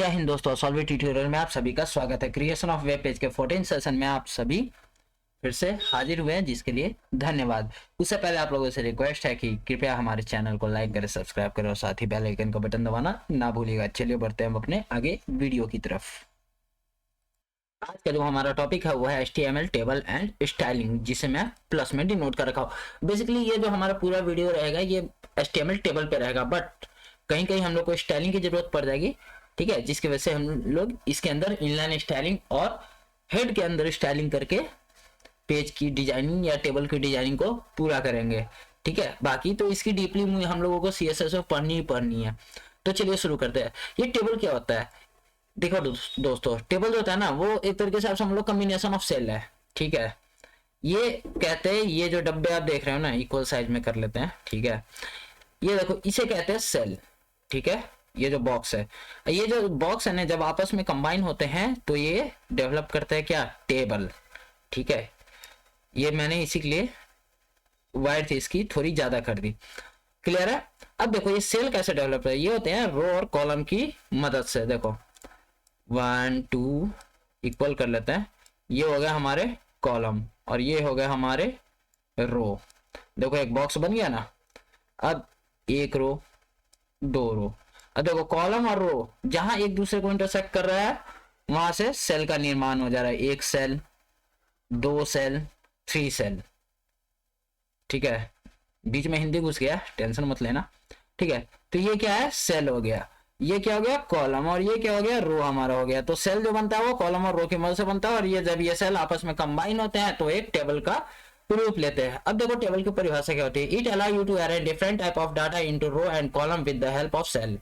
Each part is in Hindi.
जय हिंद दोस्तों, सॉल्विट ट्यूटोरियल में आप सभी का स्वागत है। क्रिएशन ऑफ वेब पेज के 14 सेशन में आप सभी फिर से हाजिर हुए हैं, जिसके लिए धन्यवाद। उससे पहले आप लोगों से रिक्वेस्ट है कि कृपया हमारे चैनल को लाइक करें, सब्सक्राइब करें और साथ ही बेल आइकन का बटन दबाना ना भूलिएगा। चलिए बढ़ते हैं हम अपने आगे वीडियो की तरफ। आज का जो हमारा टॉपिक है वो है HTML टेबल एंड स्टाइलिंग, जिसे मैं प्लस में डिनोट कर रखा हूँ। बेसिकली ये जो हमारा पूरा वीडियो रहेगा ये HTML टेबल पे रहेगा, बट कहीं कहीं हम लोग को स्टाइलिंग की जरूरत पड़ जाएगी, ठीक है, जिसकी वजह से हम लोग इसके अंदर इनलाइन स्टाइलिंग और हेड के अंदर स्टाइलिंग करके पेज की डिजाइनिंग या टेबल की डिजाइनिंग को पूरा करेंगे, ठीक है। बाकी तो इसकी डीपली हम लोगों को CSS में पढ़नी ही पढ़नी है। तो चलिए शुरू करते हैं। ये टेबल क्या होता है? देखो दोस्तों, टेबल जो होता है ना वो एक तरीके से आप समझ लो कम्बिनेशन ऑफ सेल है, ठीक है। ये कहते हैं, ये जो डब्बे आप देख रहे हो ना, इक्वल साइज में कर लेते हैं, ठीक है। ये देखो, इसे कहते हैं सेल, ठीक है। ये जो बॉक्स है, ये जो बॉक्स है ना, जब आपस में कंबाइन होते हैं तो ये डेवलप करते हैं क्या? टेबल, ठीक है। ये मैंने इसी के लिए वाइड थी इसकी थोड़ी ज्यादा कर दी। क्लियर है? अब देखो ये सेल कैसे डेवलप है। ये होते हैं रो और कॉलम की मदद से। देखो 1 2 इक्वल कर लेते हैं। ये हो गया हमारे कॉलम और ये हो गया हमारे रो। देखो एक बॉक्स बन गया ना। अब एक रो, दो रो। अब देखो कॉलम और रो जहां एक दूसरे को इंटरसेक्ट कर रहा है वहां से सेल का निर्माण हो जा रहा है। एक सेल, दो सेल, 3 सेल, ठीक है। बीच में हिंदी घुस गया, टेंशन मत लेना, ठीक है। तो ये क्या है? सेल हो गया। ये क्या हो गया? कॉलम। और ये क्या हो गया? रो हमारा हो गया। तो सेल जो बनता है वो कॉलम और रो की मदद से बनता है, और ये जब ये सेल आपस में कंबाइन होते हैं तो एक टेबल का रूप लेते हैं। अब देखो टेबल की परिभाषा क्या होती है? It allow you to arrange different type of data into row and column with the help of cell,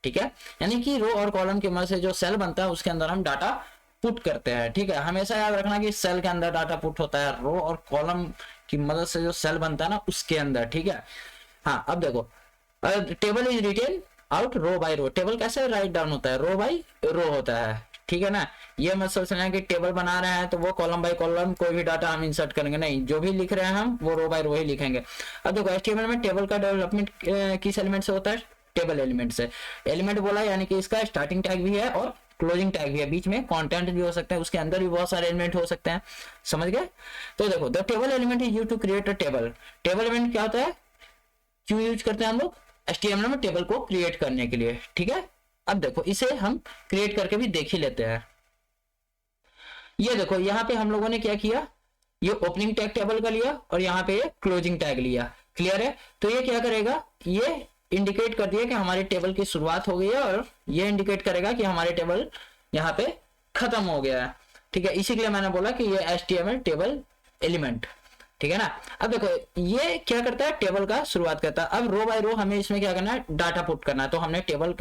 ठीक है। यानी कि रो और कॉलम की मदद से जो सेल बनता है उसके अंदर हम डाटा पुट करते हैं, ठीक है। हमेशा याद रखना कि सेल के अंदर डाटा पुट होता है, रो और कॉलम की मदद से जो सेल बनता है ना उसके अंदर, ठीक है। हाँ, अब देखो table is written out row by row. Table कैसे राइट डाउन होता है? रो बाय रो होता है, ठीक है ना। ये मत सोचना कि टेबल बना रहे हैं तो वो कॉलम बाय कॉलम कोई भी डाटा हम इंसर्ट करेंगे, नहीं। जो भी लिख रहे हैं हम वो रो बाय रो ही लिखेंगे। अब देखो HTML में टेबल का डेवलपमेंट किस एलिमेंट से होता है? टेबल एलिमेंट से। एलिमेंट बोला यानी कि इसका स्टार्टिंग टैग भी है और क्लोजिंग टैग भी है, बीच में कंटेंट भी हो सकता है, उसके अंदर भी बहुत सारे एलिमेंट हो सकते हैं, समझ गए? तो देखो the table element is used to create a table. Table element क्या होता है? क्यों यूज करते हैं हम लोग? HTML में टेबल को क्रिएट करने के लिए, ठीक है। अब देखो इसे हम क्रिएट करके भी देख ही लेते हैं। ये देखो यहाँ पे हम लोगों ने क्या किया, ये ओपनिंग टैग टेबल का लिया और यहाँ पे क्लोजिंग टैग लिया। क्लियर है? तो ये क्या करेगा? ये इंडिकेट कर दिया कि हमारी टेबल की शुरुआत हो गई है, और ये इंडिकेट करेगा कि हमारे टेबल यहाँ पे खत्म हो गया है, ठीक है। इसी के लिए मैंने बोला कि ये HTML टेबल एलिमेंट, ठीक है ना। अब देखो ये क्या करता है? टेबल का शुरुआत करता है। अब रो बाय रो हमें इसमें क्या करना है? डाटा पुट करना है। तो हमने टेबल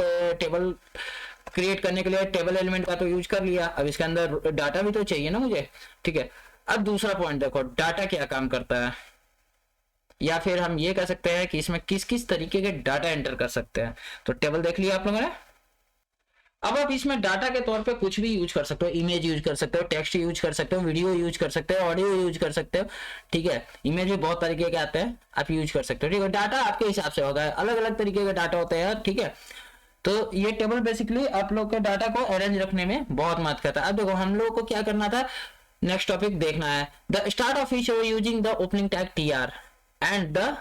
क्रिएट करने के लिए टेबल एलिमेंट का तो यूज कर लिया। अब इसके अंदर डाटा भी तो चाहिए ना मुझे, ठीक है। अब दूसरा पॉइंट देखो, डाटा क्या काम करता है, या फिर हम ये कह सकते हैं कि इसमें किस किस तरीके के डाटा एंटर कर सकते हैं। तो टेबल देख लिया आप लोगों ने। अब आप इसमें डाटा के तौर पे कुछ भी यूज कर सकते हो। इमेज यूज कर सकते हो, टेक्स्ट यूज कर सकते हो, वीडियो यूज कर सकते हो, ऑडियो यूज कर सकते हो, ठीक है। इमेज भी बहुत तरीके के आते हैं, आप यूज कर सकते हो, ठीक है। डाटा आपके हिसाब से होगा, अलग अलग तरीके के डाटा होते हैं, ठीक है। तो ये टेबल बेसिकली आप लोग के डाटा को अरेंज रखने में बहुत मदद करता है। अब देखो हम लोग को क्या करना था, नेक्स्ट टॉपिक देखना है। The start of each row using the opening tag TR and the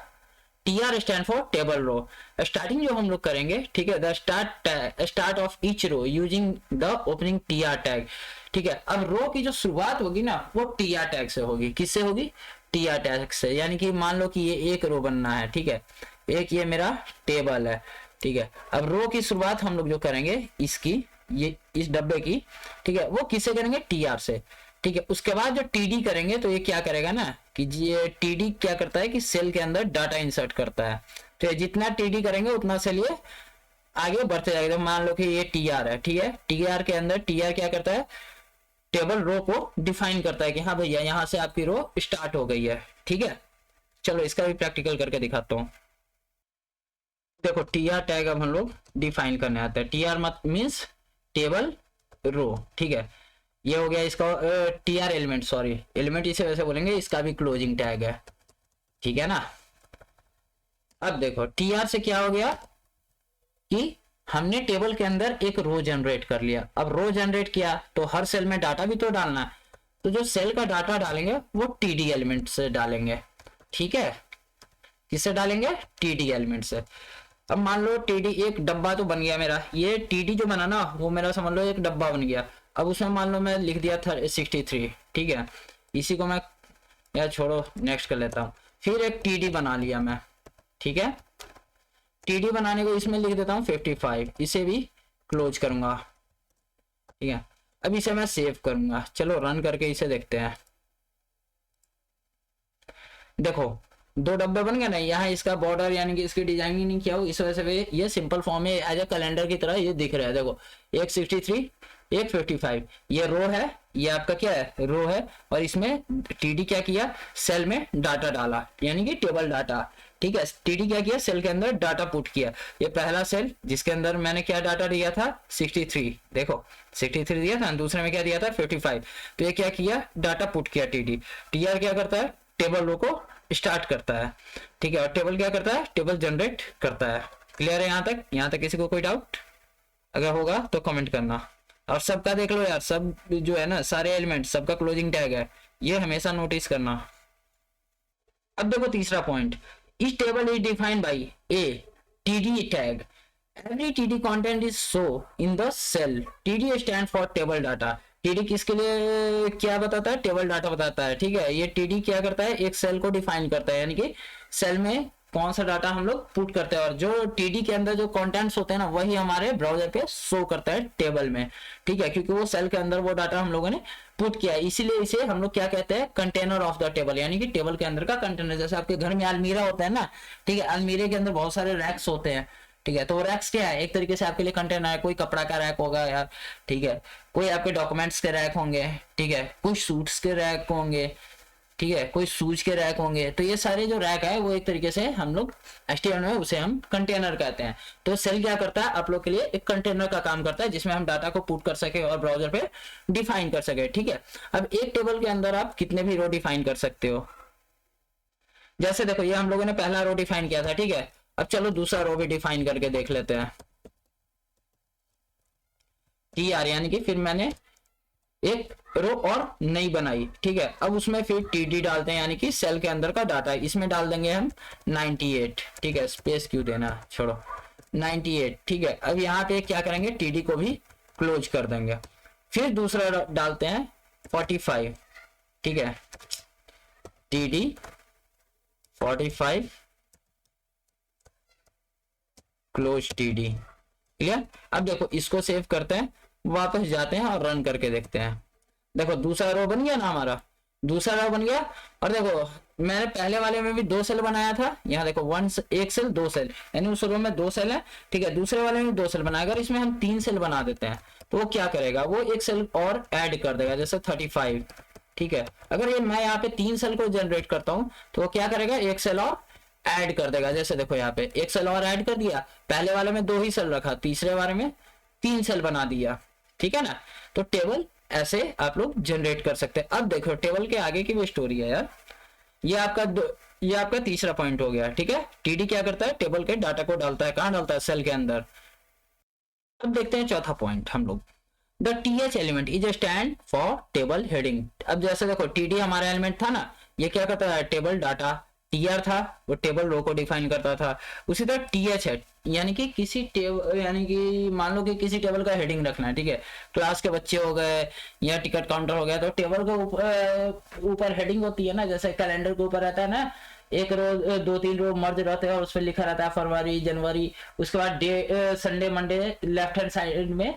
TR stand for table row. Starting जो हम लोग करेंगे, ठीक है, the start of each row using the opening TR tag, ठीक है। अब रो की जो शुरुआत होगी ना वो TR टैग से होगी। किससे होगी? TR टैग से। यानी कि मान लो कि ये एक रो बनना है, ठीक है, एक ये मेरा टेबल है, ठीक है। अब रो की शुरुआत हम लोग जो करेंगे इसकी, ये इस डब्बे की, ठीक है, वो किससे करेंगे? TR से, ठीक है। उसके बाद जो TD करेंगे तो ये क्या करेगा ना कि ये TD क्या करता है कि सेल के अंदर डाटा इंसर्ट करता है। तो ये जितना TD करेंगे उतना सेल ये आगे बढ़ते जाएगा। तो मान लो कि ये TR है, ठीक है। TR के अंदर TR क्या करता है? टेबल रो को डिफाइन करता है कि हाँ भैया यहाँ से आपकी रो स्टार्ट हो गई है, ठीक है। चलो इसका भी प्रैक्टिकल करके दिखाता हूँ। देखो TR टैग अब हम लोग डिफाइन करने आते हैं। TR मत मीन्स टेबल रो, ठीक है। ये हो गया इसका TR एलिमेंट, सॉरी एलिमेंट इसे वैसे बोलेंगे, इसका भी क्लोजिंग टैग है, ठीक है ना। अब देखो TR से क्या हो गया कि हमने टेबल के अंदर एक रो जनरेट कर लिया। अब रो जनरेट किया तो हर सेल में डाटा भी तो डालना है, तो जो सेल का डाटा डालेंगे वो टीडी एलिमेंट से डालेंगे। ठीक है, किससे डालेंगे? टीडी एलिमेंट से। अब मान लो टीडी एक डब्बा तो बन गया मेरा, ये टीडी जो बना ना वो मेरा समझ लो एक डब्बा बन गया। अब उसमें मान लो मैं लिख दिया 63, ठीक है, इसी को मैं यार छोड़ो नेक्स्ट कर लेता हूँ। फिर एक टीडी बना लिया मैं, ठीक है, टीडी बनाने को इसमें लिख देता हूँ 55, इसे भी क्लोज करूंगा। ठीक है, अब इसे मैं सेव करूंगा। चलो रन करके इसे देखते हैं। देखो 2 डब्बे बन गए ना, यहाँ इसका बॉर्डर यानी कि इसकी डिजाइनिंग नहीं किया हो, इस वजह से ये सिंपल फॉर्म में एज ए कैलेंडर की तरह ये दिख रहा है। देखो एक 63 एक 55, ये रो है, ये आपका क्या है? रो है। और इसमें टीडी क्या किया? सेल में डाटा डाला, यानी कि टेबल डाटा। ठीक है, टीडी क्या किया? सेल के अंदर डाटा पुट किया। ये पहला सेल जिसके अंदर मैंने क्या डाटा दिया था? 63, देखो 63 दिया था, दूसरे में क्या दिया था? 55। तो ये क्या किया? डाटा पुट किया टीडी। टीआर क्या करता है? टेबल रो को स्टार्ट करता है। ठीक है, और टेबल क्या करता है? टेबल जनरेट करता है। क्लियर है यहाँ तक? यहाँ तक किसी को कोई डाउट? अगर होगा तो कमेंट करना। और सबका देख लो यार, सब जो है ना सारे एलिमेंट सबका क्लोजिंग टैग है, ये हमेशा नोटिस करना। अब देखो तीसरा point, each table is defined by a td tag. Every td content is show in the cell. td stand for table data. td किसके लिए क्या बताता है? टेबल डाटा बताता है। ठीक है, ये td क्या करता है? एक सेल को डिफाइन करता है, यानी कि सेल में कौन सा डाटा हम लोग पुट करते हैं, और जो टीडी के अंदर जो कंटेंट्स होते हैं ना वही हमारे ब्राउजर पे शो करता है टेबल में। ठीक है, क्योंकि वो सेल के अंदर वो डाटा हम लोगों ने पुट किया है, इसीलिए इसे हम लोग क्या कहते हैं? कंटेनर ऑफ द टेबल, यानी कि टेबल के अंदर का कंटेनर। जैसे आपके घर में अलमीरा होता है ना, ठीक है, अलमीरे के अंदर बहुत सारे रैक्स होते हैं। ठीक है, तो वो रैक्स क्या है? एक तरीके से आपके लिए कंटेनर है। कोई कपड़ा का रैक होगा यार, ठीक है, कोई आपके डॉक्यूमेंट्स के रैक होंगे, ठीक है, कुछ सूट्स के रैक होंगे, ठीक है, कोई शूज के रैक होंगे। तो ये सारे जो रैक है वो एक तरीके से हम लोग एचटीएमएल में उसे हम कंटेनर कहते हैं। तो सेल क्या करता है? आप लोग के लिए एक कंटेनर का काम करता है, जिसमें हम डाटा को पुट कर सके और ब्राउजर पे डिफाइन कर सके। ठीक है, अब एक टेबल के अंदर आप कितने भी रो डिफाइन कर सकते हो। जैसे देखो ये हम लोगों ने पहला रो डिफाइन किया था, ठीक है, अब चलो दूसरा रो भी डिफाइन करके देख लेते हैं। टीआर यानी कि फिर मैंने एक रो और नई बनाई। ठीक है, अब उसमें फिर टीडी डालते हैं, यानी कि सेल के अंदर का डाटा। इसमें डाल देंगे हम 98। ठीक है, स्पेस क्यों देना, छोड़ो 98। ठीक है, अब यहाँ पे क्या करेंगे? टीडी को भी क्लोज कर देंगे। फिर दूसरा डालते हैं 45। ठीक है, टीडी 45 क्लोज टीडी। क्लियर? अब देखो इसको सेव करते हैं, वापस जाते हैं और रन करके देखते हैं। देखो दूसरा रो बन गया ना हमारा, दूसरा रो बन गया। और देखो मैंने पहले वाले में भी 2 सेल बनाया था, यहाँ देखो एक सेल 2 सेल, यानी उस रो में 2 सेल है। ठीक है, दूसरे वाले में 2 सेल बनाया। अगर इसमें हम 3 सेल बना देते हैं तो वो क्या करेगा? वो एक सेल और ऐड कर देगा, जैसे 35। ठीक है, अगर ये मैं यहाँ पे 3 सेल को जनरेट करता हूँ तो वो क्या करेगा? एक सेल और ऐड कर देगा। जैसे देखो यहाँ पे एक सेल और ऐड कर दिया, पहले वाले में 2 ही सेल रखा, तीसरे वाले में 3 सेल बना दिया। ठीक है ना, तो टेबल ऐसे आप लोग जनरेट कर सकते हैं। अब देखो टेबल के आगे की भी स्टोरी है यार। ये आपका तीसरा पॉइंट हो गया। ठीक है, टीडी क्या करता है? टेबल के डाटा को डालता है। कहाँ डालता है? सेल के अंदर। अब देखते हैं चौथा पॉइंट हम लोग, the TH element is a stand for table heading. अब जैसे देखो टीडी हमारा एलिमेंट था ना, ये क्या करता है? Table data. टीआर था वो टेबल रो को डिफाइन करता था। उसी तरह टीएच है, यानी कि किसी टेबल, यानी कि मान लो कि किसी टेबल का हेडिंग रखना है। ठीक है, क्लास के बच्चे हो गए या टिकट काउंटर हो गया, तो टेबल के ऊपर हेडिंग होती है ना, जैसे कैलेंडर के ऊपर रहता है ना, एक रो 2-3 रो मर्ज रहते हैं और उस पर लिखा रहता है फरवरी, जनवरी। उसके बाद day, Sunday, Monday left hand side में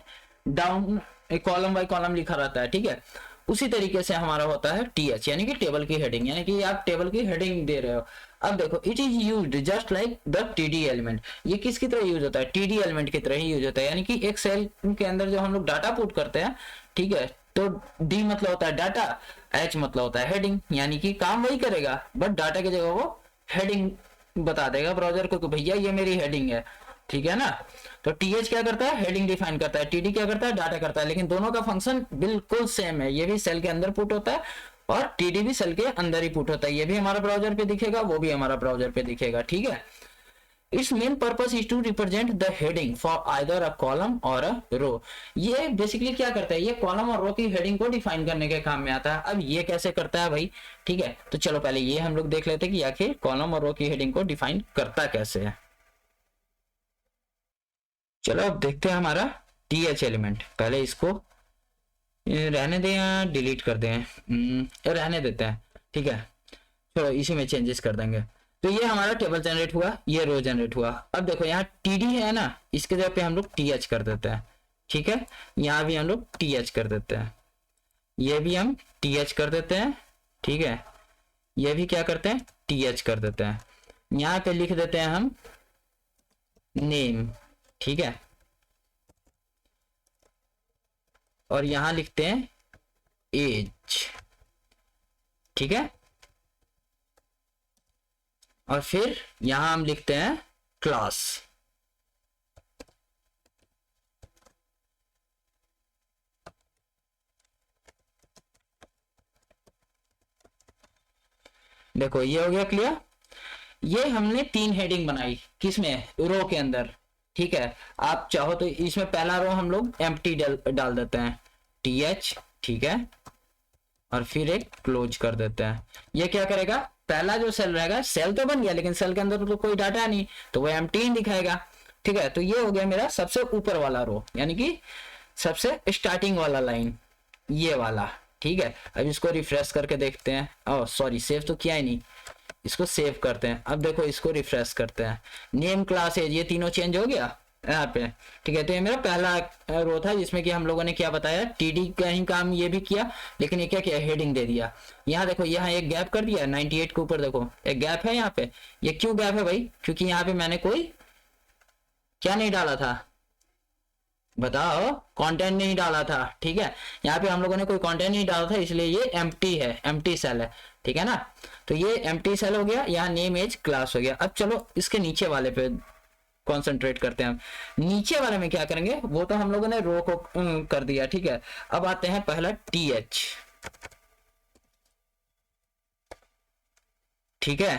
डाउन कॉलम बाय कॉलम लिखा रहता है। ठीक है, उसी तरीके से हमारा होता है टीएच, यानी कि टेबल की हेडिंग, यानी कि आप टेबल की हेडिंग दे रहे हो। अब देखो it is used just like the TD element. ये किसकी तरह यूज होता है? टीडी एलिमेंट की तरह ही यूज होता है, यानी कि एक सेल के अंदर जो हम लोग डाटा पुट करते हैं, ठीक है, तो डी मतलब होता है डाटा, एच मतलब होता है हेडिंग, यानी कि काम वही करेगा बट डाटा की जगह वो हेडिंग बता देगा ब्राउजर को कि भैया ये मेरी हेडिंग है। ठीक है ना, तो टीएच क्या करता है? हेडिंग डिफाइन करता है। टीडी क्या करता है? डाटा करता है। लेकिन दोनों का फंक्शन बिल्कुल सेम है। ये भी सेल के अंदर पुट होता है और टीडी भी सेल के अंदर ही पुट होता है। ये भी हमारा ब्राउजर पे दिखेगा, वो भी हमारा ब्राउजर पे दिखेगा। ठीक है, it's main purpose is to represent the heading for either a column और अ रो। ये बेसिकली क्या करता है, ये कॉलम और रो की हेडिंग को डिफाइन करने के काम में आता है। अब ये कैसे करता है भाई, ठीक है, तो चलो पहले ये हम लोग देख लेते हैं कि आखिर कॉलम और रो की हेडिंग को डिफाइन करता कैसे है। चलो अब देखते हैं हमारा टीएच एलिमेंट। पहले इसको रहने दें या डिलीट कर दें, रहने देते हैं, ठीक है, तो इसी में चेंजेस कर देंगे। तो ये हमारा टेबल जनरेट हुआ, ये रो जनरेट हुआ। अब देखो यहाँ टीडी है ना, इसके जगह पे हम लोग टीएच कर देते हैं, ठीक है, यहाँ भी हम लोग टीएच कर देते हैं, ये भी हम टीएच कर देते हैं, ठीक है, ये भी क्या करते हैं, टीएच कर देते हैं। यहाँ पे लिख देते हैं हम नेम, ठीक है, और यहां लिखते हैं एज, ठीक है, और फिर यहां हम लिखते हैं क्लास। देखो ये हो गया क्लियर। ये हमने 3 हेडिंग बनाई, किसमें, रो के अंदर, ठीक है। आप चाहो तो इसमें पहला रो हम लोग एम्प्टी डाल देते हैं, टीएच, ठीक है, और फिर एक क्लोज कर देते हैं। ये क्या करेगा, पहला जो सेल रहेगा, सेल तो बन गया लेकिन सेल के अंदर तो कोई डाटा नहीं, तो वो एम्प्टी ही दिखाएगा, ठीक है। तो ये हो गया मेरा सबसे ऊपर वाला रो, यानी कि सबसे स्टार्टिंग वाला लाइन, ये वाला, ठीक है। अब इसको रिफ्रेश करके देखते हैं, ओह सॉरी सेव तो किया ही नहीं, इसको सेव करते हैं। अब देखो इसको रिफ्रेश करते हैं, नेम, क्लास, एज, ये तीनों चेंज हो गया यहाँ पे, ठीक है। तो ये मेरा पहला रो था जिसमें कि हम लोगों ने क्या बताया, टीडी का ही काम ये भी किया, लेकिन ये क्या किया, हेडिंग दे दिया। यहाँ देखो यहाँ एक गैप कर दिया, 98 के ऊपर देखो एक गैप है यहाँ पे। ये क्यों गैप है भाई, क्योंकि यहाँ पे मैंने कोई क्या नहीं डाला था, बताओ, कंटेंट नहीं डाला था, ठीक है। यहाँ पे हम लोगों ने कोई कंटेंट नहीं डाला था, इसलिए ये एम्प्टी है, एम्प्टी सेल है, ठीक है ना। तो ये एम्प्टी सेल हो गया, यहाँ नेम, एज, क्लास हो गया। अब चलो इसके नीचे वाले पे कॉन्सेंट्रेट करते हैं हम। नीचे वाले में क्या करेंगे, वो तो हम लोगों ने रो को कर दिया, ठीक है। अब आते हैं पहला टीएच, ठीक है।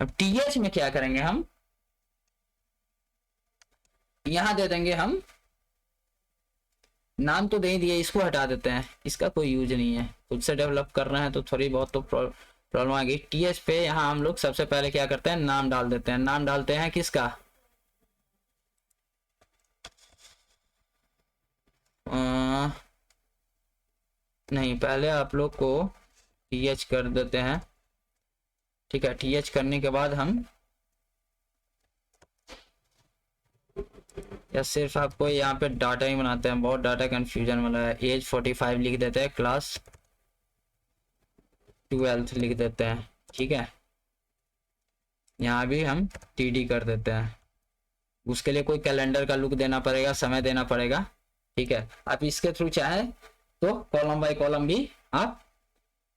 अब टीएच में क्या करेंगे हम, यहां दे देंगे हम नाम, तो दे दिए, इसको हटा देते हैं, इसका कोई यूज नहीं है, खुद से डेवलप कर रहे हैं तो थोड़ी बहुत तो प्रॉब्लम आ गई। टीएच पे यहाँ हम लोग सबसे पहले क्या करते हैं, नाम डाल देते हैं। नाम डालते हैं किसका, नहीं, पहले आप लोग को टीएच कर देते हैं, ठीक है। टीएच करने के बाद हम या सिर्फ आपको यहाँ पे डाटा ही बनाते हैं, बहुत डाटा कंफ्यूजन वाला है। एज 45 लिख देते हैं, क्लास 12th लिख देते हैं, ठीक है। यहाँ भी हम टीडी कर देते हैं, उसके लिए कोई कैलेंडर का लुक देना पड़ेगा, समय देना पड़ेगा, ठीक है। आप इसके थ्रू चाहे तो कॉलम बाय कॉलम भी आप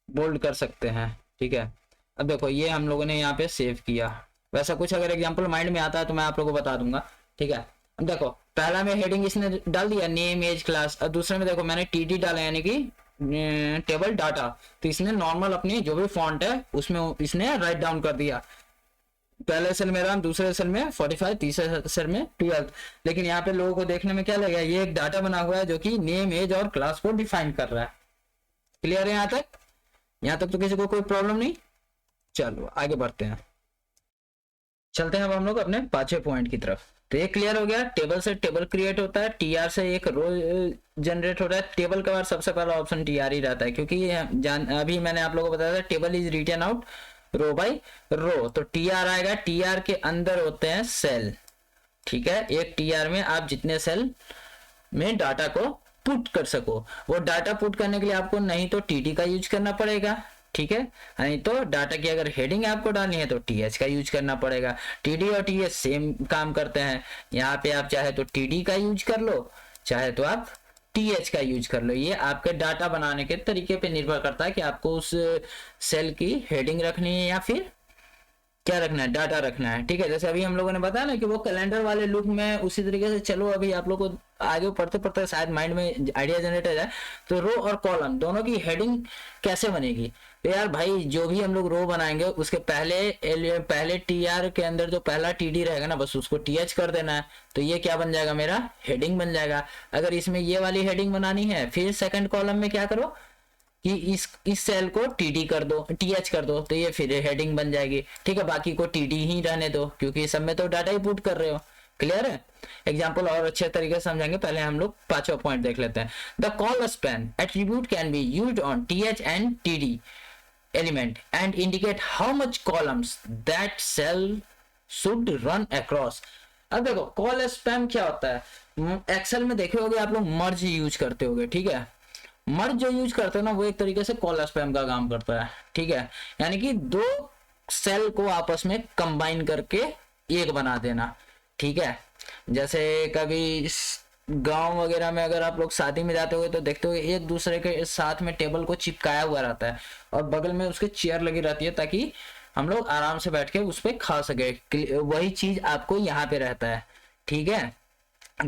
बोल्ड कर सकते हैं, ठीक है। अब देखो ये हम लोगों ने यहाँ पे सेव किया, वैसा कुछ अगर एग्जांपल माइंड में आता है तो मैं आप लोगों को बता दूंगा, ठीक है। अब देखो पहला में हेडिंग इसने डाल दिया, नेम, एज, क्लास, और दूसरे में देखो मैंने टीडी डाला, यानी कि टेबल डाटा, तो इसने नॉर्मल अपनी जो भी फॉन्ट है उसमें इसने राइट डाउन कर दिया। पहले सेल में राम, दूसरे सेल में 45, तीसरे सेल में 12। लेकिन यहाँ पे लोगों को देखने में क्या लगेगा, ये एक डाटा बना हुआ है जो कि नेम, एज और क्लास को डिफाइन कर रहा है। क्लियर है यहाँ तक, यहाँ तक तो किसी को कोई प्रॉब्लम नहीं। चलो आगे बढ़ते हैं, चलते हैं अब हम लोग अपने 5वें पॉइंट की तरफ। तो ये क्लियर हो गया, टेबल से टेबल क्रिएट होता है, टीआर से एक रो जनरेट होता है। टेबल का बार सबसे पहला ऑप्शन टीआर ही रहता है, क्योंकि अभी मैंने आप लोगों को बताया था table is written out row by row, तो टीआर आएगा। टीआर के अंदर होते हैं सेल, ठीक है। एक टीआर में आप जितने सेल में डाटा को पुट कर सको, वो डाटा पुट करने के लिए आपको नहीं तो टीडी का यूज करना पड़ेगा, ठीक है, नहीं तो डाटा की अगर हेडिंग आपको डालनी है तो टीएच का यूज करना पड़ेगा। टीडी और टीएच सेम काम करते हैं। यहाँ पे आप चाहे तो टीडी का यूज कर लो, चाहे तो आप टीएच का यूज कर लो। ये आपके डाटा बनाने के तरीके पे निर्भर करता है कि आपको उस सेल की हेडिंग रखनी है या फिर क्या रखना है, डाटा रखना है, ठीक है। जैसे अभी हम लोगों ने बताया ना कि वो कैलेंडर वाले लुक में उसी तरीके से चलो, अभी आप लोग को आगे पढ़ते पढ़ते शायद माइंड में आइडिया जनरेट हो जाए। तो रो और कॉलम दोनों की हेडिंग कैसे बनेगी, तो यार भाई जो भी हम लोग रो बनाएंगे उसके पहले टीआर के अंदर जो पहला टीडी रहेगा ना, बस उसको टीएच कर देना है। तो ये क्या बन जाएगा, मेरा हेडिंग बन जाएगा। अगर इसमें ये वाली हेडिंग बनानी है, फिर सेकंड कॉलम में क्या करो कि इस सेल को टीडी कर दो, टीएच कर दो, तो ये फिर हेडिंग बन जाएगी। ठीक है, बाकी को टीडी ही रहने दो क्योंकि सब में तो डाटा ही पुट कर रहे हो। क्लियर है? एग्जाम्पल और अच्छे तरीके से समझेंगे, पहले हम लोग पांचवा पॉइंट देख लेते हैं। The col span attribute can be used on TH and TD element and indicate how much columns that cell should run across। अब देखो कॉल स्पैम क्या होता है, एक्सेल में देखे होगे आप लोग मर्ज यूज करते होगे। ठीक है, मर्ज जो यूज करते हो ना वो एक तरीके से कॉल स्पैम का काम करता है। ठीक है, यानी कि दो सेल को आपस में कंबाइन करके एक बना देना। ठीक है, जैसे कभी गांव वगैरह में अगर आप लोग शादी में जाते हो तो देखते हो एक दूसरे के साथ में टेबल को चिपकाया हुआ रहता है और बगल में उसके चेयर लगी रहती है ताकि हम लोग आराम से बैठ के उस पर खा सके। वही चीज आपको यहाँ पे रहता है। ठीक है,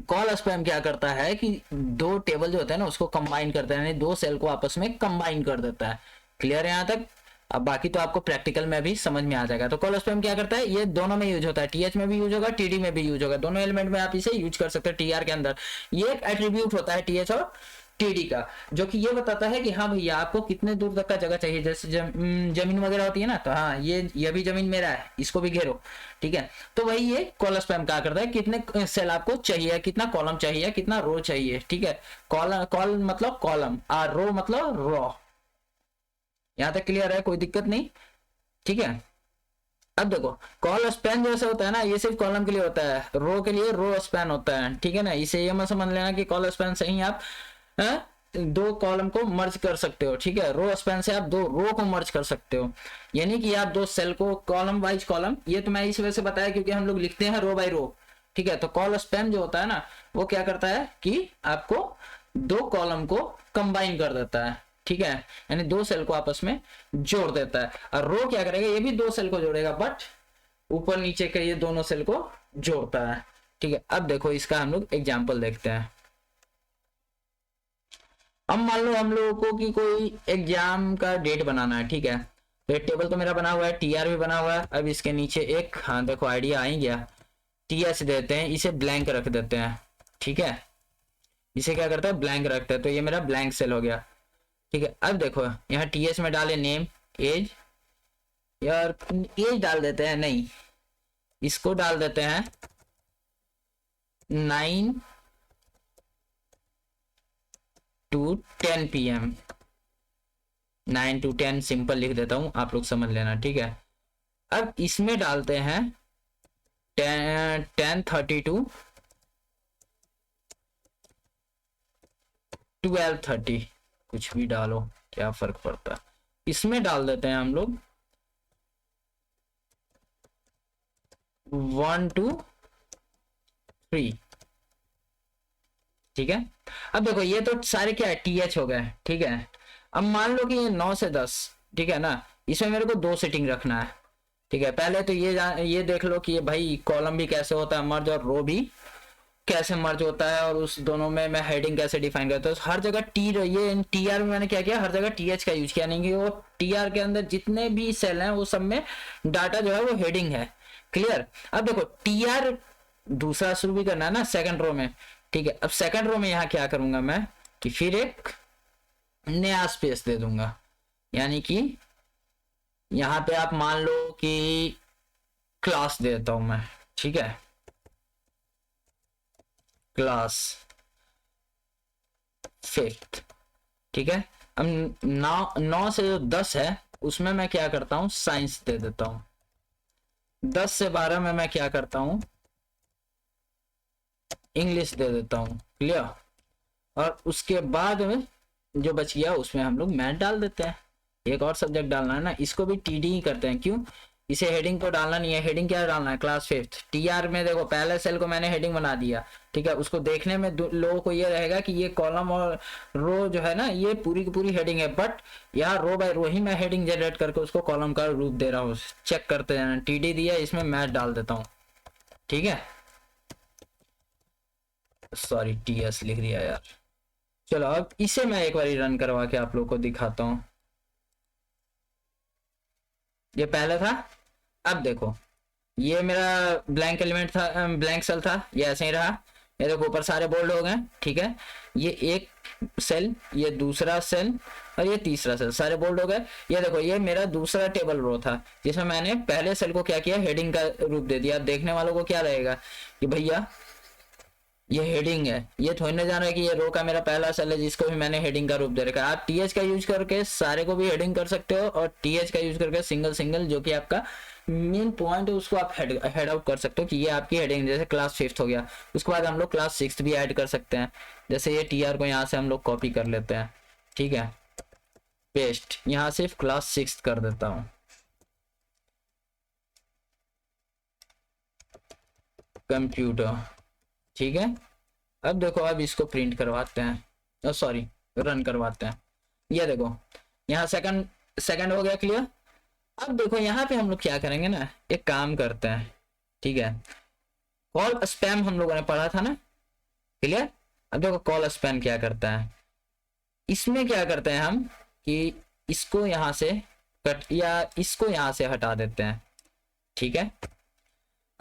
कॉल स्पैम क्या करता है कि दो टेबल जो होते हैं ना उसको कंबाइन करता है, यानी दो सेल को आपस में कंबाइन कर देता है। क्लियर है यहाँ तक? अब बाकी तो आपको प्रैक्टिकल में भी समझ में आ जाएगा। तो कॉल स्पैम क्या करता है, ये दोनों में यूज होता है, टीएच में भी यूज होगा, टीडी में भी यूज होगा, दोनों एलिमेंट में आप इसे यूज कर सकते हैं टीआर के अंदर। ये एक एट्रीब्यूट होता है टीएच और टीडी का, जो कि ये बताता है कि हाँ भैया आपको कितने दूर तक का जगह चाहिए। जैसे जमीन वगैरह होती है ना, तो हाँ ये भी जमीन मेरा है, इसको भी घेरो। ठीक है, तो वही ये कॉल स्पैम क्या करता है, कितने सेल आपको चाहिए, कितना कॉलम चाहिए, कितना रो चाहिए। ठीक है, कॉल मतलब कॉलम और रो मतलब रो। यहां तक क्लियर है? कोई दिक्कत नहीं? ठीक है, अब देखो कॉल स्पैन जैसे होता है ना, ये सिर्फ कॉलम के लिए होता है, रो के लिए रो स्पैन होता है। ठीक है ना, इसे ये मत समझ लेना कि कॉल स्पैन से ही आप दो कॉलम को मर्ज कर सकते हो। ठीक है, रो स्पैन से आप दो रो को मर्ज कर सकते हो, यानी कि आप दो सेल को कॉलम वाइज कॉलम, ये तो मैं इस वजह से बताया क्योंकि हम लोग लिखते हैं रो बाय रो। ठीक है, तो कॉल स्पैन जो होता है ना वो क्या करता है कि आपको दो कॉलम को कंबाइन कर देता है। ठीक है, यानी दो सेल को आपस में जोड़ देता है। और रो क्या करेगा, ये भी दो सेल को जोड़ेगा बट ऊपर नीचे के ये दोनों सेल को जोड़ता है। ठीक है, अब देखो इसका हम लोग एग्जांपल देखते हैं। अब मान लो हम लोगों को कि कोई एग्जाम का डेट बनाना है। ठीक है, तो एक टेबल तो मेरा बना हुआ है, टीआर भी बना हुआ है। अब इसके नीचे एक, हाँ देखो आइडिया आ ही गया, टीएच देते हैं, इसे ब्लैंक रख देते हैं। ठीक है, इसे क्या करता है, ब्लैंक रखते हैं, तो ये मेरा ब्लैंक सेल हो गया। ठीक है, अब देखो यहाँ टीएच में डाले नेम एज, यार एज डाल देते हैं, नहीं इसको डाल देते हैं 9 to 10 PM। 9 to 10 सिंपल लिख देता हूं, आप लोग समझ लेना। ठीक है, अब इसमें डालते हैं 10:30 to 12:30, कुछ भी डालो क्या फर्क पड़ता है। इसमें डाल देते हैं हम लोग 1 to 3। ठीक है, अब देखो ये तो सारे क्या है, टीएच हो गए। ठीक है, अब मान लो कि ये 9 से 10। ठीक है ना, इसमें मेरे को दो सेटिंग रखना है। ठीक है, पहले तो ये देख लो कि ये भाई कॉलम भी कैसे होता है मर्ज और रो भी कैसे मर्ज होता है, और उस दोनों में मैं हेडिंग कैसे डिफाइन करता हूँ। हर जगह ये टीआर में मैंने क्या किया, हर जगह टीएच का यूज किया, नहीं कि वो टीआर के अंदर जितने भी सेल हैं वो सब में डाटा जो है वो हेडिंग है। क्लियर? अब देखो टीआर दूसरा शुरू भी करना है ना सेकंड रो में। ठीक है, अब सेकंड रो में यहाँ क्या करूंगा मैं कि फिर एक नया स्पेस दे दूंगा, यानी कि यहाँ पे आप मान लो कि क्लास देता हूं मैं। ठीक है, क्लास 5th। ठीक है, अब 9 से जो 10 है उसमें मैं क्या करता हूं, साइंस दे देता हूं। 10 से 12 में मैं क्या करता हूं, इंग्लिश दे देता हूं। क्लियर? और उसके बाद में जो बच गया उसमें हम लोग मैथ डाल देते हैं। एक और सब्जेक्ट डालना है ना, इसको भी टीडी ही करते हैं। क्यों? इसे हेडिंग को डालना नहीं है, हेडिंग क्या डालना है, क्लास 5th। टीआर में देखो पहले सेल को मैंने हेडिंग बना दिया। ठीक है, उसको देखने में लोगों को ये रहेगा कि ये कॉलम और रो जो है ना ये पूरी की पूरी हेडिंग है, बट यहाँ रो बाय रो ही मैं हेडिंग जनरेट करके उसको कॉलम का रूप दे रहा हूँ। चेक करते जाना, टीडी दिया, इसमें मैथ डाल देता हूँ। ठीक है, सॉरी टीएस लिख दिया यार। चलो अब इसे मैं एक बार रन करवा के आप लोग को दिखाता हूँ। ये पहले था। अब देखो ये मेरा ब्लैंक एलिमेंट था, ब्लैंक सेल था, ये ऐसे ही रहा। ये देखो ऊपर सारे बोल्ड हो गए, ठीक है। ये एक सेल, ये दूसरा सेल और ये तीसरा सेल, सारे बोल्ड हो गए। ये देखो ये मेरा दूसरा टेबल रो था जिसमें मैंने पहले सेल को क्या किया, हेडिंग का रूप दे दिया। अब देखने वालों को क्या लगेगा कि भैया ये हेडिंग है, ये थोड़ी ना जान रहा है कि ये रो का मेरा पहला सेल है जिसको भी मैंने हेडिंग का रूप दे रखा है। आप टीएच का यूज करके सारे को भी हेडिंग कर सकते हो, और टीएच का यूज करके सिंगल सिंगल जो कि आपका मेन पॉइंट है उसको आप हेड आउट कर सकते हो कि ये आपकी हेडिंग। जैसे क्लास 5th हो गया, उसके बाद हम लोग क्लास 6th भी ऐड कर सकते हैं। जैसे ये टीआर को यहाँ से हम लोग कॉपी कर लेते हैं, ठीक है, पेस्ट, यहाँ सिर्फ क्लास 6th कर देता हूँ, कंप्यूटर, ठीक है। अब देखो अब इसको प्रिंट करवाते हैं, सॉरी रन करवाते हैं। ये देखो यहाँ सेकंड सेकंड हो गया, क्लियर। अब देखो यहाँ पे हम लोग क्या करेंगे ना, एक काम करते हैं, ठीक है। कॉल स्पैम हम लोगों ने पढ़ा था ना, क्लियर। अब देखो कॉल स्पैम क्या करता है, इसमें क्या करते हैं हम कि इसको यहाँ से कट या इसको यहाँ से हटा देते हैं, ठीक है।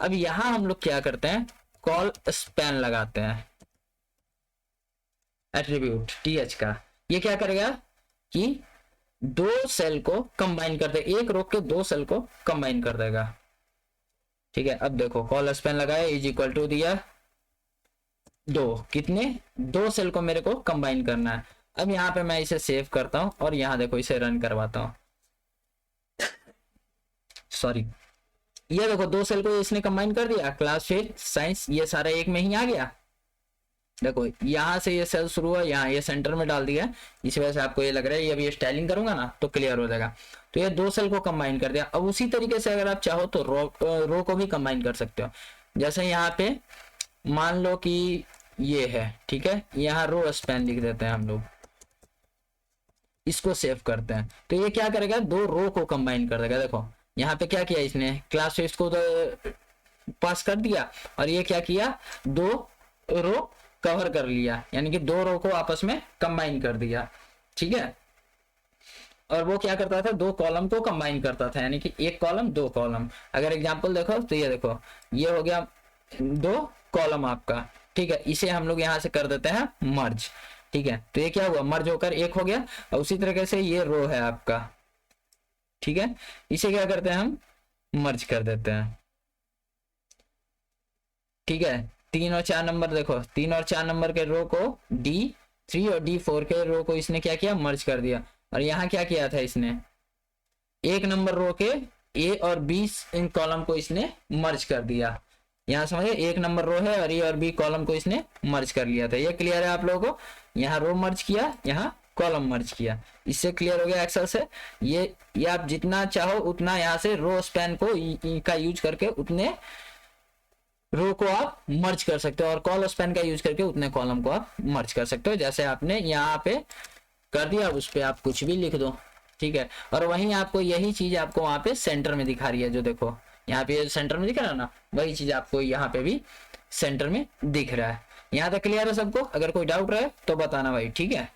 अब यहाँ हम लोग क्या करते हैं, कॉल स्पैन लगाते हैं, एट्रीब्यूट टीएच का। ये क्या करेगा कि दो सेल को कंबाइन कर दे, एक रो के दो सेल को कंबाइन कर देगा, ठीक है। अब देखो कॉल स्पैन लगाया, इज इक्वल टू दिया दो, कितने, दो सेल को मेरे को कंबाइन करना है। अब यहाँ पे मैं इसे सेव करता हूं और यहाँ देखो इसे रन करवाता हूं, सॉरी। ये देखो दो सेल को इसने कंबाइन कर दिया, क्लास 5 साइंस, ये सारा एक में ही आ गया। देखो यहाँ से ये सेल शुरू हुआ, यहाँ ये सेंटर में डाल दिया, इस वजह से आपको ये लग रहा है। ये अभी स्टाइलिंग करूंगा ना तो क्लियर हो जाएगा। तो ये दो सेल को कंबाइन कर दिया। अब उसी तरीके से अगर आप चाहो तो रो को भी कंबाइन कर सकते हो। जैसे यहाँ पे मान लो कि ये है, ठीक है, यहाँ रो स्पैन लिख देते हैं हम लोग, इसको सेव करते हैं। तो ये क्या करेगा, दो रो को कंबाइन कर देगा। देखो यहाँ पे क्या किया इसने, क्लास 5 को तो पास कर दिया, और ये क्या किया, दो रो कवर कर लिया, यानी कि दो रो को आपस में कंबाइन कर दिया, ठीक है। और वो क्या करता था, दो कॉलम को कंबाइन करता था, यानी कि एक कॉलम दो कॉलम। अगर एग्जांपल देखो तो ये देखो ये हो गया दो कॉलम आपका, ठीक है। इसे हम लोग यहाँ से कर देते हैं मर्ज, ठीक है। तो ये क्या हुआ, मर्ज होकर एक हो गया। और उसी तरीके से ये रो है आपका, ठीक है, इसे क्या करते हैं हम मर्ज कर देते हैं, ठीक है। 3 और 4 नंबर देखो, 3 और 4 नंबर के रो को D3 और D4 के रो को इसने क्या किया, मर्ज कर दिया। और यहाँ क्या किया था इसने, एक नंबर रो के A और B इन कॉलम को इसने मर्ज कर दिया। यहाँ समझे, एक नंबर रो है और A और B कॉलम को इसने मर्ज कर लिया था। ये क्लियर है आप लोगों को, यहाँ रो मर्ज किया, यहाँ कॉलम मर्ज किया, इससे क्लियर हो गया एक्सेल से। ये आप जितना चाहो उतना यहाँ से रो स्पैन को का यूज करके उतने रो को आप मर्ज कर सकते हो, और कॉल स्पैन का यूज करके उतने कॉलम को आप मर्ज कर सकते हो। जैसे आपने यहाँ पे कर दिया, उस पे आप कुछ भी लिख दो, ठीक है। और वहीं आपको यही चीज आपको वहां पे सेंटर में दिखा रही है, जो देखो यहाँ पे सेंटर में दिख रहा है ना, वही चीज आपको यहाँ पे भी सेंटर में दिख रहा है। यहाँ तक क्लियर है सबको, अगर कोई डाउट रहे तो बताना भाई, ठीक है।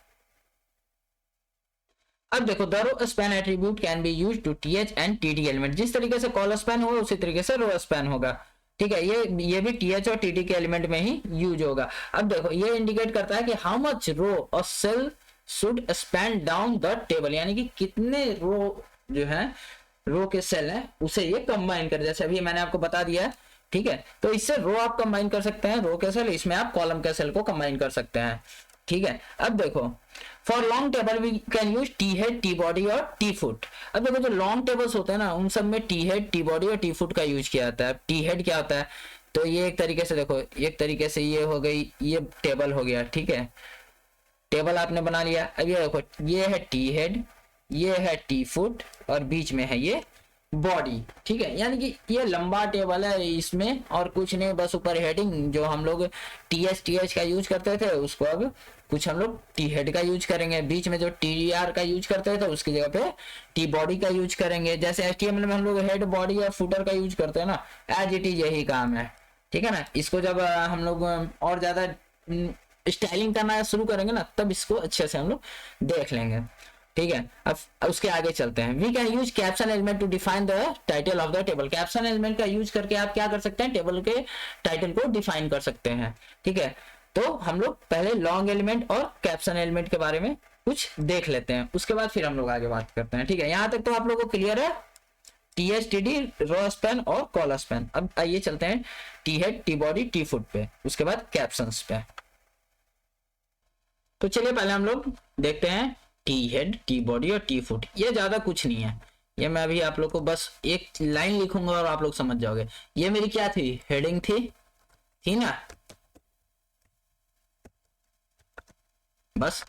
अब देखो the row span attribute can be used to TH and TT element. जिस तरीके से कॉल स्पैन होगा उसी तरीके से रो स्पैन होगा, ठीक है। ये भी टीएच और टीटी के एलिमेंट में ही यूज होगा। अब देखो ये इंडिकेट करता है कि हाउ मच रो और cell should span down the table, यानी कि कितने रो जो है, रो के सेल है उसे ये कंबाइन कर, जैसे अभी मैंने आपको बता दिया है, ठीक है। तो इससे रो आप कंबाइन कर सकते हैं, रो के सेल, इसमें आप कॉलम के सेल को कंबाइन कर सकते हैं, ठीक है। अब देखो for long table we can use T head, T body और टी फुट। अब देखो जो लॉन्ग टेबल्स होते हैं ना, उन सब में टी हेड, टी बॉडी और टी फुट का यूज किया जाता है। टी हेड क्या होता है, तो ये एक तरीके से देखो, एक तरीके से ये हो गई, ये टेबल हो गया, ठीक है, टेबल आपने बना लिया। अब ये देखो ये है टी हेड, ये है टी फुट और बीच में है ये बॉडी, ठीक है। यानी कि ये लंबा टेबल है, इसमें और कुछ नहीं, बस ऊपर हेडिंग जो हम लोग टीएच का यूज करते थे उसको अब कुछ हम लोग टी हेड का यूज करेंगे। बीच में जो टीआर का यूज करते थे उसकी जगह पे टी बॉडी का यूज करेंगे। जैसे एचटीएमएल में हम लोग हेड, बॉडी और फुटर का यूज करते हैं ना, एज इट इज यही काम है, ठीक है ना। इसको जब हम लोग और ज्यादा स्टाइलिंग करना शुरू करेंगे ना, तब इसको अच्छे से हम लोग देख लेंगे। ठीक है, अब उसके आगे चलते हैं। We can use caption element to define the title of the table. Caption element का यूज करके आप क्या कर सकते हैं, टेबल के टाइटल को डिफाइन कर सकते हैं। ठीक है, तो हम लोग पहले लॉन्ग एलिमेंट और कैप्शन एलिमेंट के बारे में कुछ देख लेते हैं, उसके बाद फिर हम लोग आगे बात करते हैं। ठीक है, यहां तक तो आप लोगों को क्लियर है, THTD, रो स्पैन और कॉलम स्पैन। अब आइए चलते हैं T head, T body, T foot पे, उसके बाद कैप्शंस पे। तो चलिए पहले हम लोग देखते हैं टी हेड, टी बॉडी और टी फुट। ये ज्यादा कुछ नहीं है, ये मैं अभी आप लोग को बस एक लाइन लिखूंगा और आप लोग समझ जाओगे। ये मेरी क्या थी, हेडिंग थी ना, बस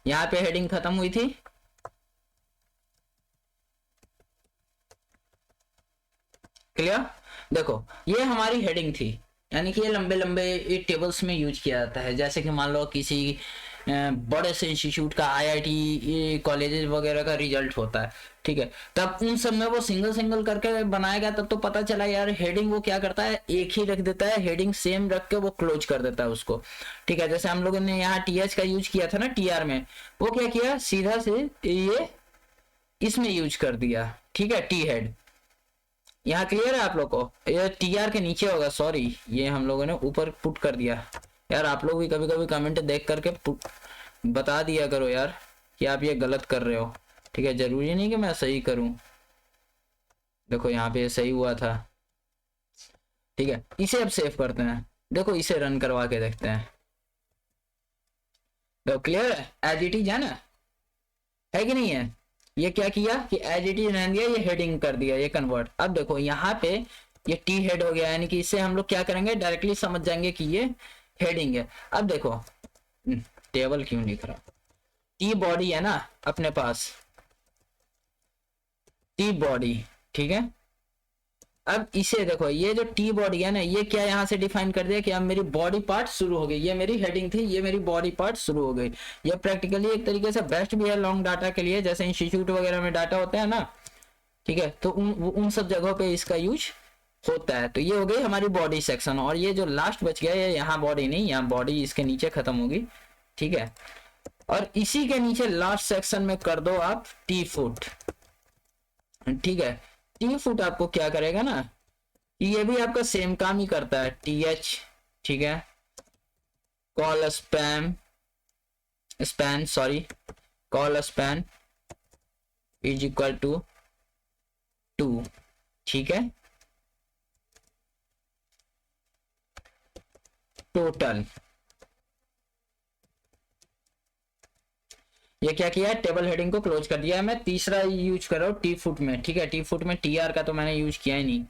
यहाँ पे हेडिंग खत्म हुई थी। क्लियर, देखो ये हमारी हेडिंग थी, यानी कि ये लंबे लंबे टेबल्स में यूज किया जाता है। जैसे कि मान लो किसी बड़े से इंस्टीट्यूट का, IIT कॉलेजेस वगैरह का रिजल्ट होता है, ठीक है, तब उन सब में वो सिंगल सिंगल करके बनाया गया, तब तो पता चला यार हेडिंग वो क्या करता है, एक ही रख देता है, हेडिंग सेम रख के वो क्लोज कर देता है उसको। ठीक है, जैसे हम लोगों ने यहाँ TH का यूज किया था ना TR में, वो क्या किया, सीधा से ये इसमें यूज कर दिया। ठीक है, टी हेड। यहाँ क्लियर है आप लोग को, ये TR के नीचे होगा, सॉरी ये हम लोगों ने ऊपर पुट कर दिया। यार आप लोग भी कभी कभी कमेंट देख करके बता दिया करो यार कि आप ये गलत कर रहे हो। ठीक है, जरूरी नहीं कि मैं सही करूं। देखो यहाँ पे सही हुआ था। ठीक है, इसे अब सेव करते हैं, देखो इसे रन करवा के देखते हैं। देखो क्लियर है, एज इट इज है ना, है कि नहीं है। ये क्या किया कि एज इट इज रहने दिया, ये हेडिंग कर दिया, ये कन्वर्ट। अब देखो यहाँ पे ये टी हेड हो गया, यानी कि इससे हम लोग क्या करेंगे, डायरेक्टली समझ जाएंगे कि ये हेडिंग है। अब देखो टेबल क्यों लिख रहा, टी बॉडी है ना अपने पास, टी बॉडी। ठीक है, अब इसे देखो, ये जो टी बॉडी है ना, ये क्या यहाँ से डिफाइन कर दिया कि अब मेरी बॉडी पार्ट शुरू हो गई। ये मेरी हेडिंग थी, ये मेरी बॉडी पार्ट शुरू हो गई। ये प्रैक्टिकली एक तरीके से बेस्ट भी है लॉन्ग डाटा के लिए, जैसे इंस्टीट्यूट वगैरह में डाटा होता है ना, ठीक है, तो उन सब जगहों पे इसका यूज होता है। तो ये हो गई हमारी बॉडी सेक्शन, और ये जो लास्ट बच गया है, यहाँ बॉडी नहीं, यहाँ बॉडी इसके नीचे खत्म होगी। ठीक है, और इसी के नीचे लास्ट सेक्शन में कर दो आप टी फुट। ठीक है, टी फुट आपको क्या करेगा ना, ये भी आपका सेम काम ही करता है, TH। ठीक है, col span sorry, col span is equal to 2। ठीक है, टोटल। ये क्या किया है, टेबल हेडिंग को क्लोज कर दिया है। मैं तीसरा यूज कर रहा हूँ टी फुट में। ठीक है, टी फुट में TR का तो मैंने यूज किया ही नहीं।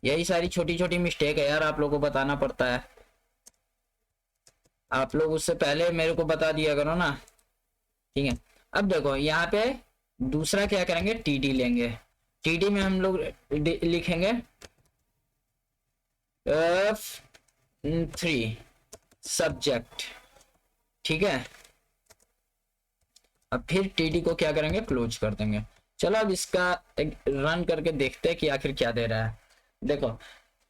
यही सारी छोटी छोटी मिस्टेक है यार, आप लोगों को बताना पड़ता है। आप लोग उससे पहले मेरे को बता दिया करो ना। ठीक है, अब देखो यहाँ पे दूसरा क्या करेंगे, TD लेंगे। TD में हम लोग लिखेंगे F3 सब्जेक्ट। ठीक है, अब फिर TD को क्या करेंगे, क्लोज कर देंगे। चलो अब इसका एक रन करके देखते हैं कि आखिर क्या दे रहा है। देखो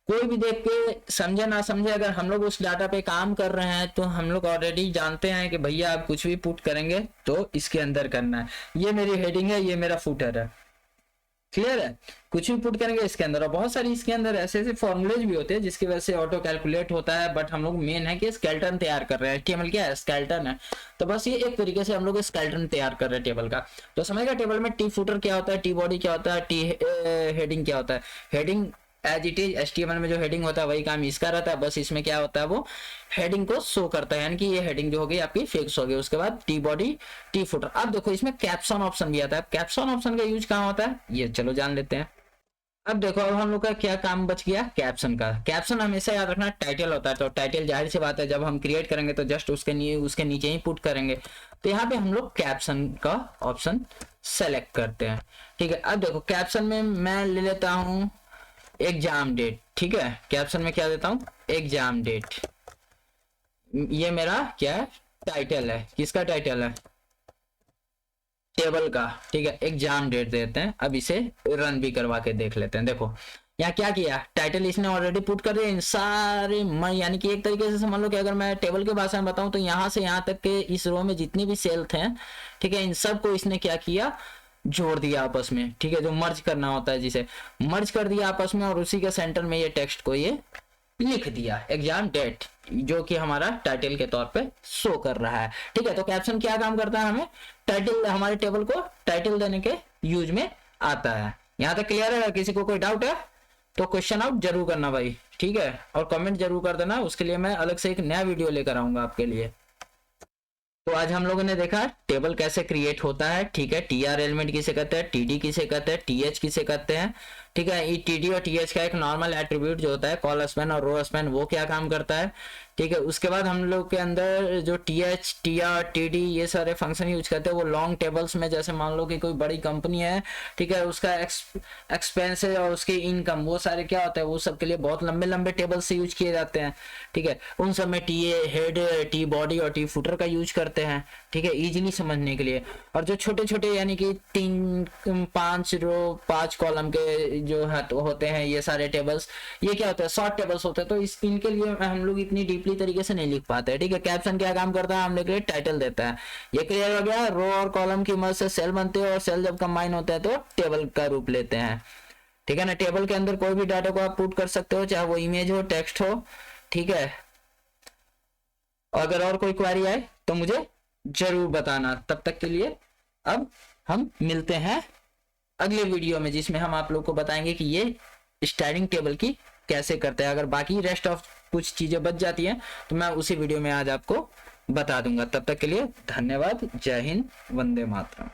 कोई भी देख के समझे ना समझे, अगर हम लोग उस डाटा पे काम कर रहे हैं तो हम लोग ऑलरेडी जानते हैं कि भैया आप कुछ भी पुट करेंगे तो इसके अंदर करना है। ये मेरी हेडिंग है, ये मेरा फुटर है। क्लियर है, कुछ भी पुट करेंगे इसके अंदर। और बहुत सारी इसके अंदर ऐसे ऐसे फॉर्मुलेज भी होते हैं जिसकी वजह से ऑटो कैलकुलेट होता है, बट हम लोग मेन है कि स्केलेटन तैयार कर रहे हैं। HTML क्या है, स्केलेटन है। तो बस ये एक तरीके से हम लोग स्केलेटन तैयार कर रहे हैं टेबल का। तो समझेगा टेबल में टी फुटर क्या होता है, टी बॉडी क्या होता है, टी हेडिंग क्या होता है। Heading as it is HTML में जो हेडिंग होता है वही काम इसका रहता है, बस इसमें क्या होता है, वो हेडिंग को शो करता है, यानी कि ये हेडिंग जो हो गई आपकी फिक्स हो गई। उसके बाद टी बॉडी, टी फुटर। अब देखो इसमें कैप्शन ऑप्शन भी आता है। कैप्शन ऑप्शन का यूज कहाँ होता है, ये चलो जान लेते हैं। अब देखो अब हम लोग का क्या काम बच गया, कैप्शन का। कैप्शन हमेशा याद रखना टाइटल होता है, तो टाइटल जाहिर सी बात है जब हम क्रिएट करेंगे तो जस्ट उसके नीचे ही पुट करेंगे। तो यहाँ पे हम लोग कैप्शन का ऑप्शन सेलेक्ट करते हैं। ठीक है, अब देखो कैप्शन में मैं ले लेता हूँ एग्जाम डेट। ठीक है, कैप्शन में क्या देता हूँ, एग्जाम डेट। ये मेरा क्या है, टाइटल है। किसका टाइटल है, टेबल का, ठीक है, एग्जाम डेट देते हैं। अब इसे रन भी करवा के देख लेते हैं। देखो यहाँ क्या किया, टाइटल इसने ऑलरेडी पुट कर दिया इन सारे यानी कि एक तरीके से समझ लो कि अगर मैं टेबल के भाषा में बताऊं तो यहाँ से यहाँ तक के इस रो में जितनी भी सेल थे, ठीक है, इन सब को इसने क्या किया, जोड़ दिया आपस में, ठीक है, जो मर्ज करना होता है जिसे मर्ज कर दिया आपस में, और उसी के सेंटर में ये टेक्स्ट को ये लिख दिया एग्जाम डेट, जो कि हमारा टाइटल के तौर पे शो कर रहा है। ठीक है, तो कैप्शन क्या काम करता है, हमें टाइटल, हमारे टेबल को टाइटल देने के यूज में आता है। यहाँ तक क्लियर है? किसी को कोई डाउट है तो क्वेश्चन आउट जरूर करना भाई, ठीक है, और कमेंट जरूर कर देना, उसके लिए मैं अलग से एक नया वीडियो लेकर आऊंगा आपके लिए। तो आज हम लोगों ने देखा टेबल कैसे क्रिएट होता है, ठीक है, टीआर एलिमेंट किसे कहते हैं, टीडी किसे कहते हैं, टीएच किसे कहते हैं, ठीक है, टीडी और टीएच का एक नॉर्मल एट्रीब्यूट जो होता है कॉल स्पैन और रो स्पैन, वो क्या काम करता है, ठीक है। उसके बाद हम लोग के अंदर जो टीएच, टीआर, टीडी ये सारे फंक्शन यूज करते हैं वो लॉन्ग टेबल्स में, जैसे मान लो कि कोई बड़ी कंपनी है, ठीक है, उसका एक्सपेंसेस और उसकी इनकम वो सारे क्या होता है, वो सब के लिए बहुत लंबे लंबे टेबल से यूज किए जाते हैं, ठीक है, उन सब में T A head, T body और टी फुटर का यूज करते हैं, ठीक है, इजीली समझने के लिए। और जो छोटे छोटे यानी कि 3-5 रो 5 कॉलम के जो है तो होते हैं ये सारे टेबल्स, ये क्या होता है, शॉर्ट टेबल्स होते हैं, तो इनके लिए हम लोग इतनी डीपली तरीके से नहीं लिख पाते हैं, ठीक है। कैप्शन क्या काम करता है, हम लोग के लिए टाइटल देता है। ये क्लियर हो गया? रो और कॉलम की मदद से सेल बनते हैं और सेल जब कंबाइन होते हैं तो टेबल का रूप लेते हैं, ठीक है ना। टेबल के अंदर कोई भी डाटा को आप पुट कर सकते हो, चाहे वो इमेज हो, टेक्स्ट हो, ठीक है। अगर और कोई क्वेरी आए तो मुझे जरूर बताना। तब तक के लिए अब हम मिलते हैं अगले वीडियो में, जिसमें हम आप लोग को बताएंगे कि ये स्टाइलिंग टेबल की कैसे करते हैं। अगर बाकी रेस्ट ऑफ कुछ चीजें बच जाती हैं तो मैं उसी वीडियो में आज आपको बता दूंगा। तब तक के लिए धन्यवाद। जय हिंद, वंदे मातरम।